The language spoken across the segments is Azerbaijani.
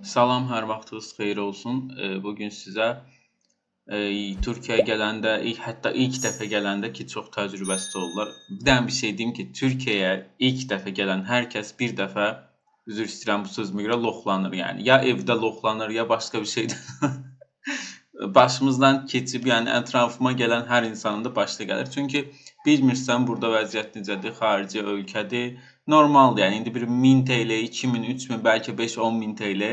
Salam, hər vaxtınız xeyir olsun. Bugün sizə Türkiyəyə gələndə, hətta ilk dəfə gələndə ki, çox təcrübəsiz olurlar. Bir dənə bir şey deyim ki, Türkiyəyə ilk dəfə gələn hər kəs bir dəfə, üzr istəyirəm bu sözümə görə, loxlanır yəni. Ya evdə loxlanır, ya başqa bir şeydən başımızdan keçib, yəni ətrafıma gələn hər insanın da başına gəlir. Çünki bilmirsən burada vəziyyət necədir, xarici ölkədir. Normaldır, yəni indi bir 1000 TL, 2000, 3000, bəlkə 5-10 min TL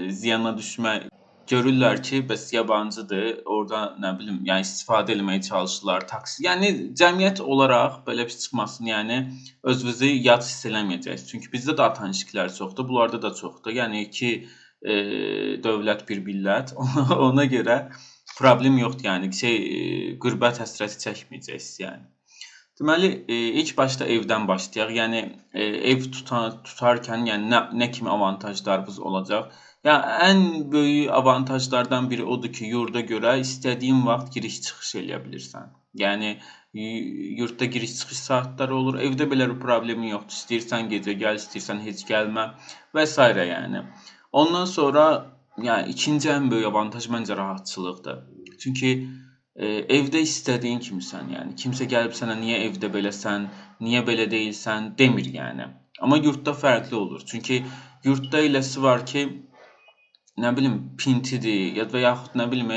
ziyana düşmək görürlər ki, bəs yabancıdır, orada nə bilim, yəni istifadə etməyə çalışırlar, taksi. Yəni cəmiyyət olaraq belə bir çıxmasın, yəni özünüzü yad hiss eləməyəcəksiniz. Çünki bizdə də atanşiklər çoxdur, bunlarda da çoxdur. Yəni ki, dövlət bir millət. Ona görə problem yoxdur, yəni qürbət həsrəti çəkməyəcəksiniz yəni. Deməli, ilk başda evdən başlayaq. Yəni ev tutarkən yəni nə kimi avantajlarımız olacaq? Ya ən böyük avantajlardan biri odur ki, yurda görə istədiyin vaxt giriş-çıxış eləyə bilirsən. Yəni yurtda giriş-çıxış saatları olur. Evdə belə bir problemin yoxdur. İstəyirsən gecə gəl, istəyirsən heç gəlmə və s. yəni. Ondan sonra yəni ikinci ən böyük avantaj məncə rahatçılıqdır. Çünki evdə istədiyin kimisən, yəni kimsə gəlib sənə niyə evdə beləsən, niyə belə deyilsən demir yəni. Amma yurtda fərqli olur. Çünki yurtda eləsi var ki, nə bilim pintidir ya da yaxud nə bilim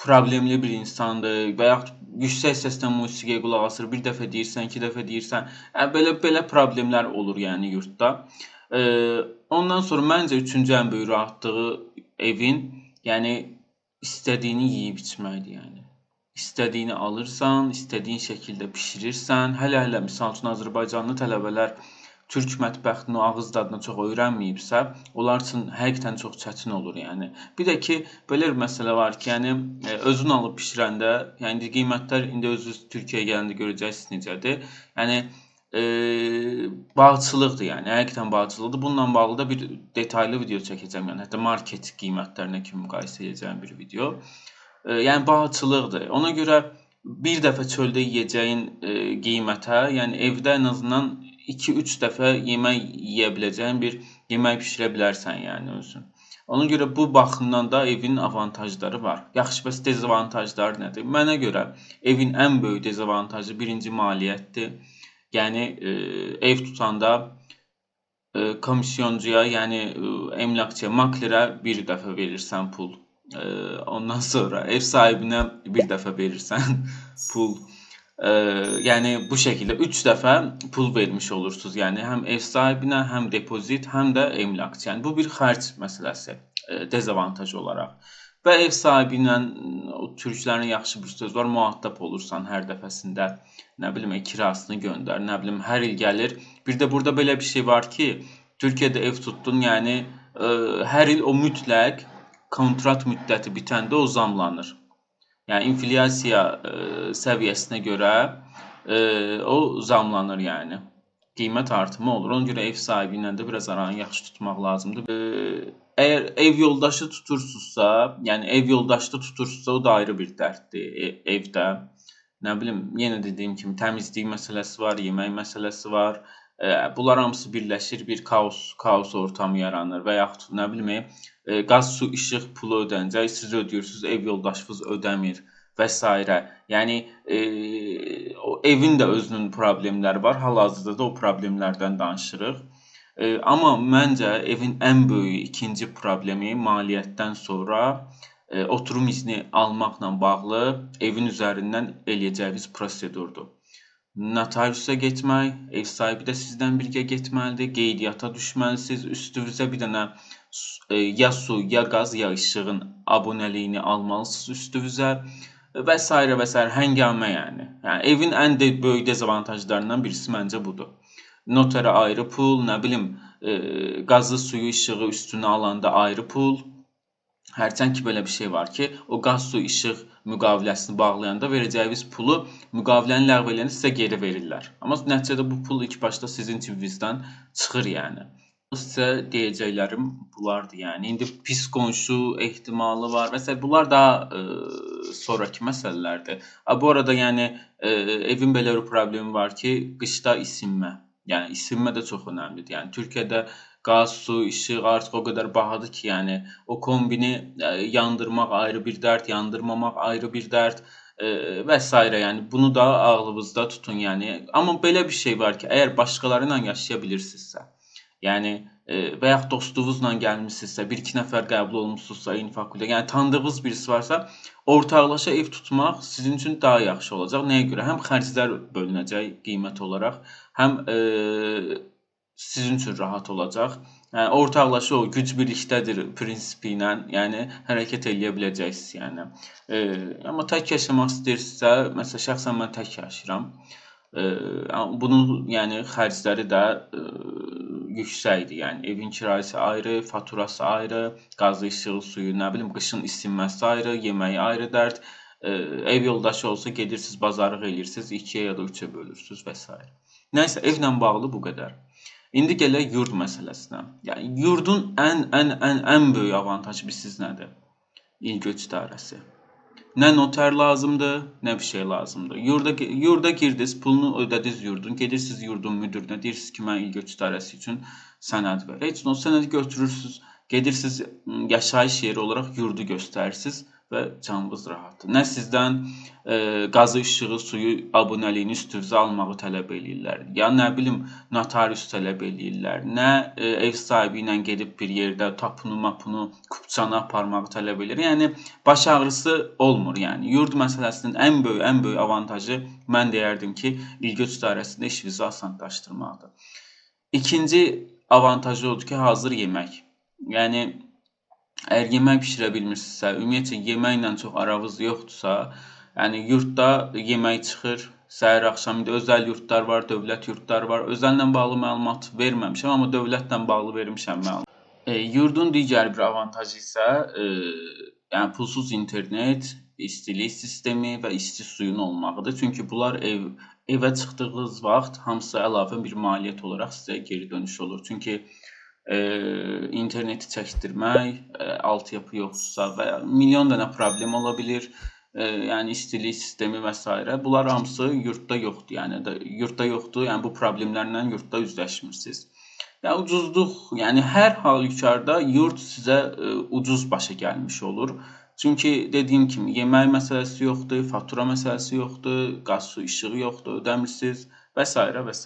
problemli bir insandır və yaxud yüksək səslə musiqiyə qulaq asır, bir dəfə deyirsən, iki dəfə deyirsən. Belə problemlər olur yəni yurtda. Ondan sonra məncə üçüncü ən böyük rahatlığı evin, yəni istədiyini yeyib içməkdir yəni. İstədiyini alırsan, istədiyin şəkildə bişirirsən. Hələ misal üçün Azərbaycanlı tələbələr Türk mətbəxini, o ağız dadını çox öyrənməyibsə, onlar üçün həqiqətən çox çətin olur yəni. Bir də ki, belə bir məsələ var ki, yəni özün alıb bişirəndə, yəni qiymətlər indi özünüz Türkiyəyə gələndə görəcəksiniz necədir. Yəni bağçılıqdır yəni, həqiqətən bağçılıqdır. Bununla bağlı da bir detaylı video çəkəcəm, yəni hətta market qiymətlərinə kimi müqayisə edəcəyim bir video. Yəni bağçılıqdır. Ona görə bir dəfə çöldə yeyəcəyin qiymətə, yəni evdə ən azından 2-3 dəfə yemək yeyə biləcəyin bir yemək bişirə bilərsən yəni özün. Ona görə bu baxımdan da evin avantajları var. Yaxşı, bəs dezavantajları nədir? Mənə görə evin ən böyük dezavantajı birinci maliyyətdir. Yəni ev tutanda komisyoncuya, yəni əmlakçıya, maklerə bir dəfə verirsən pul. Ondan sonra ev sahibinə bir dəfə verirsən pul. Yəni bu şəkildə 3 dəfə pul vermiş olursunuz. Yəni həm ev sahibinə, həm depozit, həm də əmlakçı. Yəni bu bir xərc məsələsi, dezavantaj olaraq. Və ev sahibi ilə o türklərin yaxşı bir söz var, mühattab olursan hər dəfəsində. Nə bilim, kirasını göndər, nə bilim, hər il gəlir. Bir də burada belə bir şey var ki, Türkiyədə ev tutdun, yəni hər il o mütləq kontrat müddəti bitəndə o zamlanır. Yəni inflyasiya səviyyəsinə görə o zamlanır yəni. Qiymət artımı olur. Ona görə ev sahibi ilə də biraz aranı yaxşı tutmaq lazımdır. Əgər ev yoldaşı tutursunuzsa, yəni ev yoldaşı tutursunuzsa, o da ayrı bir dərddir evdə. Nə bilim, yenə dediyim kimi təmizlik məsələsi var, yemək məsələsi var. Bunlar hamısı birləşir, bir kaos ortamı yaranır və yaxud nə bilim, qaz, su, işıq pulu ödəncək, siz ödəyirsiniz, ev yoldaşınız ödəmir və s. Yəni o evin də özünün problemləri var. Hal-hazırda da o problemlərdən danışırıq. Amma məncə evin ən böyük ikinci problemi maliyyətdən sonra oturum izni almaqla bağlı evin üzərindən eləyəcəyiniz prosedurdur. Notariusa getmək, ev sahibi də sizdən birgə getməlidir, qeydiyyata düşməlisiniz, üstünüzə bir dənə ya su, ya qaz, ya işığın abunəliyini almalısınız üstünüzə və s. və s. həngamə yəni. Yəni evin ən böyük dezavantajlarından birisi məncə budur. Notara ayrı pul, nə bilim, qazı, suyu, işığı üstünə alanda ayrı pul. Hərçənd ki, belə bir şey var ki, o qaz, su, işıq müqaviləsini bağlayanda verəcəyiniz pulu müqaviləni ləğv eləyəndə sizə geri verirlər. Amma nəticədə bu pul ilk başda sizin cibinizdən çıxır yəni. Sizə deyəcəklərim bunlardır yəni. İndi pis qonşu ehtimalı var və s. Bunlar daha sonraki məsələlərdir. Bu arada yəni evin belə bir problemi var ki, qışda isinmə. Yəni isinmə də çox önəmlidir. Yəni Türkiyədə qaz, su, işıq artıq o qədər bahadır ki, yəni o kombini yandırmaq ayrı bir dərd, yandırmamaq ayrı bir dərd və s. Yəni bunu da ağlınızda tutun. Yəni amma belə bir şey var ki, əgər başqaları ilə yaşaya bilirsinizsə, yəni və yaxud dostunuzla gəlmisinizsə, 1-2 nəfər qəbul olmusunuzsa eyni fakültə, yəni tanıdığınız birisi varsa, ortaqlaşa ev tutmaq sizin üçün daha yaxşı olacaq. Nəyə görə? Həm xərclər bölünəcək qiymət olaraq, həm sizin üçün rahat olacaq. Yəni ortaqlaşa o güc birlikdədir prinsipi ilə, yəni hərəkət eləyə biləcəksiniz, yəni. Amma tək yaşamaq istəyirsinizsə, məsələn şəxsən mən tək yaşayıram. Bunun yəni xərcləri də yüksəkdir. Yəni evin kirayəsi ayrı, faturası ayrı, qazı, işığı, suyu, nə bilim qışın isinməsi ayrı, yeməyi ayrı dərd. Ev yoldaşı olsa gedirsiniz, bazarlıq eləyirsiniz, 2-yə ya da 3-ə bölürsüz və s. Nəysə evlə bağlı bu qədər. İndi gələk yurd məsələsinə. Yəni yurdun ən böyük avantajı bilirsiniz nədir? İl göç idarəsi. Nə noter lazımdır, nə bir şey lazımdır. Yurda girdiniz, pulunu ödədiniz yurdun, gedirsiniz yurdun müdirinə, deyirsiniz ki, mən il göç idarəsi üçün sənəd ver. Heç o sənədi götürürsüz, gedirsiniz yaşayış yeri olaraq yurdu göstərirsiniz və canınız rahatdır. Nə sizdən qazı, işığı, suyu abunəliyini üstünüzə almağı tələb eləyirlər. Ya nə bilim notarius tələb eləyirlər. Nə ev sahibi ilə gedib bir yerdə tapunu, mapunu, kupçanı aparmağı tələb eləyir. Yəni baş ağrısı olmur. Yəni yurd məsələsinin ən böyük avantajı mən deyərdim ki, il göç idarəsində işinizi asanlaşdırmaqdır. İkinci avantajı odur ki, hazır yemək. Yəni əgər yemək bişirə bilmirsinizsə, ümumiyyətlə yeməklə çox aranız yoxdursa, yəni yurdda yemək çıxır, səhər axşam indi özəl yurdlar var, dövlət yurdları var. Özəllə bağlı məlumat verməmişəm, amma dövlətlə bağlı vermişəm məlumat. Yurdun digər bir avantajı isə yəni pulsuz internet, istilik sistemi və isti suyun olmağıdır. Çünki bunlar evə çıxdığınız vaxt hamısı əlavə bir maliyyət olaraq sizə geri dönüş olur. Çünki interneti çəkdirmək, altyapı yoxdursa və milyon dənə problem ola bilir. Yəni istilik sistemi və s. Bunlar hamısı yurdda yoxdur. Yəni yurdda yoxdur. Yəni bu problemlərlə yurdda üzləşmirsiniz. Yəni ucuzluq, yəni hər halükarda yurd sizə ucuz başa gəlmiş olur. Çünki dediyim kimi yemək məsələsi yoxdur, fatura məsələsi yoxdur, qaz, su, işığı yoxdur, ödəmirsiniz və s. və s.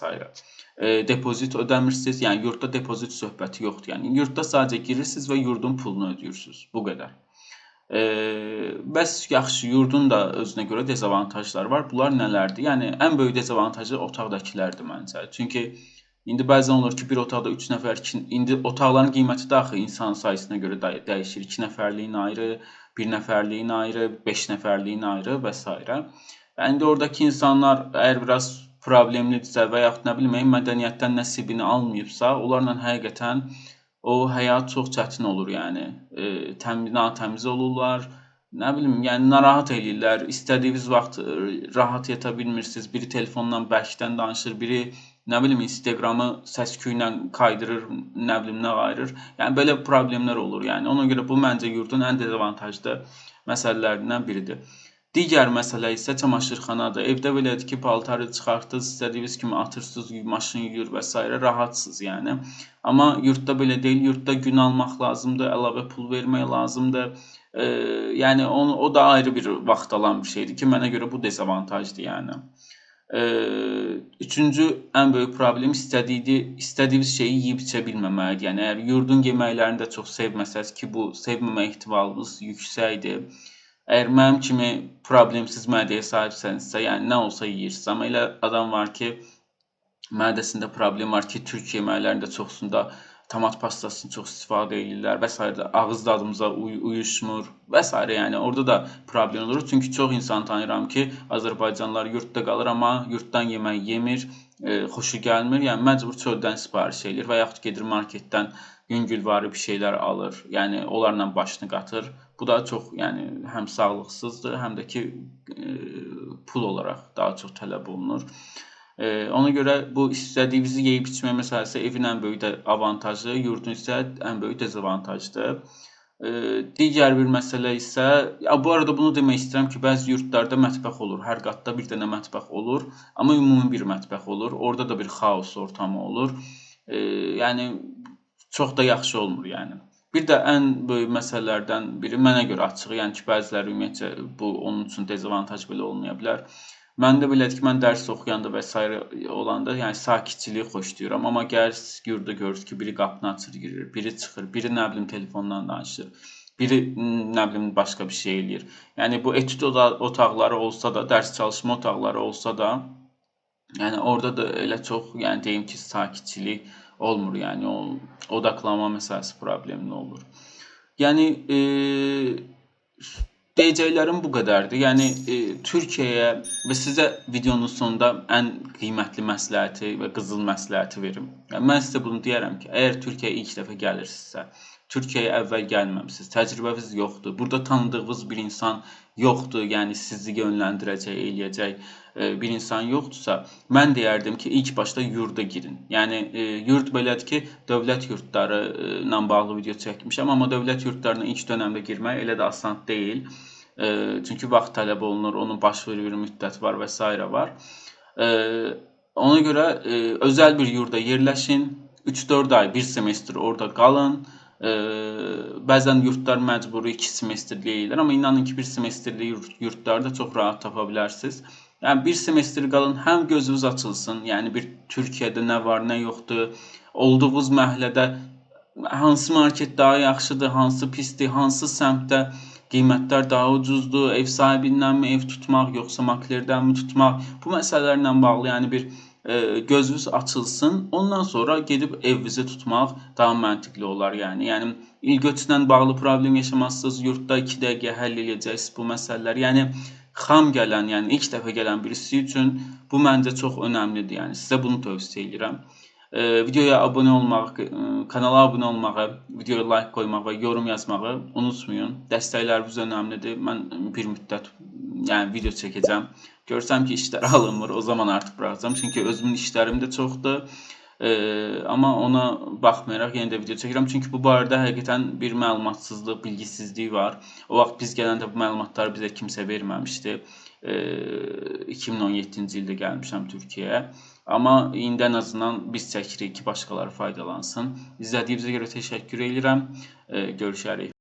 Depozit ödəmirsiniz. Yəni yurdda depozit söhbəti yoxdur. Yəni yurdda sadəcə girirsiniz və yurdun pulunu ödəyirsiniz. Bu qədər. Bəs yaxşı, yurdun da özünə görə dezavantajları var. Bunlar nələrdir? Yəni ən böyük dezavantajı otaqdakilərdir məncə. Çünki indi bəzən olur ki, bir otaqda 3 nəfər, indi otaqların qiyməti də axı insan sayısına görə dəyişir. 2 nəfərliyin ayrı, 1 nəfərliyin ayrı, 5 nəfərliyin ayrı və s. Yəni indi oradakı insanlar əgər biraz problemlidirsə və yaxud nə bilim mədəniyyətdən nəsibini almayıbsa, onlarla həqiqətən o həyat çox çətin olur, yəni natəmiz olurlar, nə bilim, yəni narahat eləyirlər, istədiyiniz vaxt rahat yata bilmirsiniz, biri telefonla bərkdən danışır, biri nə bilim Instagramı səs-küylə kaydırır, nə bilim nə qayırır, yəni belə problemlər olur, yəni ona görə bu məncə yurdun ən dezavantajlı məsələlərindən biridir. Digər məsələ isə çamaşırxanadır. Evdə belədir ki, paltarı çıxartdınız, istədiyiniz kimi atırsınız, maşın yuyur və s. rahatsınız yəni. Amma yurdda belə deyil, yurdda gün almaq lazımdır, əlavə pul vermək lazımdır. Yəni o da ayrı bir vaxt alan bir şeydir ki, mənə görə bu dezavantajdır yəni. Üçüncü ən böyük problem istədiyiniz şeyi yeyib içə bilməməkdir. Yəni əgər yurdun yeməklərini də çox sevməsəz ki, bu sevməmə ehtimalınız yüksəkdir. Əgər mənim kimi problemsiz mədəyə sahibsənizsə, yəni nə olsa yeyirsiniz. Amma elə adam var ki, mədəsində problem var ki, türk yeməklərində çoxsunda tomat pastasını çox istifadə edirlər və s. Ağız dadımıza uyuşmur və s. Yəni orada da problem olur. Çünki çox insan tanıyıram ki, Azərbaycanlılar yurdda qalır, amma yurddan yemək yemir, xoşu gəlmir. Yəni məcbur çöldən sifariş edir və yaxud gedir marketdən yüngülvari bir şeylər alır. Yəni onlarla başını qatır. Bu da çox, yəni həm sağlıqsızdır, həm də ki pul olaraq daha çox tələb olunur. Ona görə bu istədiyinizi yeyib içmək məsələsi evin ən böyük avantajı, yurdun isə ən böyük dezavantajıdır. Digər bir məsələ isə, bu arada bunu demək istəyirəm ki, bəzi yurdlarda mətbəx olur. Hər qatda bir dənə mətbəx olur, amma ümumi bir mətbəx olur. Orada da bir xaos ortamı olur. Yəni çox da yaxşı olmur yəni. Bir də ən böyük məsələlərdən biri mənə görə açıq, yəni ki, bəziləri ümumiyyətcə bu onun üçün dezavantaj belə olmaya bilər. Məndə belədir ki, mən dərs oxuyanda və s. olanda, yəni sakitçiliyi xoşlayıram, amma gəlirsiniz yurda görürsünüz ki, biri qapını açır girir, biri çıxır, biri nə bilim telefondan danışır, biri nə bilim başqa bir şey eləyir. Yəni bu etüd otaqları olsa da, dərs çalışma otaqları olsa da, yəni orada da elə çox, yəni deyim ki, sakitçilik olmur, yəni o odaqlanma məsələsi problemli olur. Yəni deyəcəklərim bu qədərdir. Yəni Türkiyəyə və sizə videonun sonunda ən qiymətli məsləhəti və qızıl məsləhəti verim. Yəni mən sizə bunu deyərəm ki, əgər Türkiyəyə ilk dəfə gəlirsinizsə, Türkiyəyə əvvəl gəlməmisiniz, təcrübəniz yoxdur, burada tanıdığınız bir insan yoxdur, yəni sizi yönləndirəcək, eləyəcək bir insan yoxdursa, mən deyərdim ki, ilk başda yurda girin. Yəni yurd belədir ki, dövlət yurdları ilə bağlı video çəkmişəm, amma dövlət yurdlarına ilk dönəmdə girmək elə də asan deyil. Çünki vaxt tələb olunur, onun baş bir müddət var və s. var. Ona görə özəl bir yurda yerləşin, 3-4 ay, 1 semestr orada qalın. Bəzən yurtlar məcburi 2 semestrli eləyirlər, amma inanın ki, 1 semestrli yurtlarda çox rahat tapa bilərsiniz. Yəni 1 semestr qalın, həm gözünüz açılsın, yəni bir Türkiyədə nə var, nə yoxdur, olduğunuz məhəllədə hansı market daha yaxşıdır, hansı pisdir, hansı səmtdə qiymətlər daha ucuzdur, ev sahibindənmi ev tutmaq, yoxsa maklerdən mi tutmaq, bu məsələlərlə bağlı yəni bir gözünüz açılsın, ondan sonra gedib evinizi tutmaq daha məntiqli olar yəni. Yəni ilgöçlə bağlı problem yaşamazsınız, yurtda 2 dəqiqə həll edəcəksiniz bu məsələləri. Yəni xam gələn, yəni ilk dəfə gələn birisi üçün bu məncə çox önəmlidir. Yəni sizə bunu tövsiyə edirəm. Videoya abunə olmağı, kanala abunə olmağı, videoya like qoymağı və yorum yazmağı unutmayın. Dəstəkləriniz önəmlidir. Mən bir müddət yəni video çəkəcəm. Görsəm ki, işlər alınmır, o zaman artıq buraxacağam. Çünki özümün işlərim də çoxdur. Amma ona baxmayaraq yenə də video çəkirəm. Çünki bu barədə həqiqətən bir məlumatsızlıq, bilgisizlik var. O vaxt biz gələndə bu məlumatları bizə kimsə verməmişdi. 2017-ci ildə gəlmişəm Türkiyəyə. Amma indi ən azından biz çəkirik ki, başqaları faydalansın. İzlədiyinizə görə təşəkkür edirəm. Görüşərik.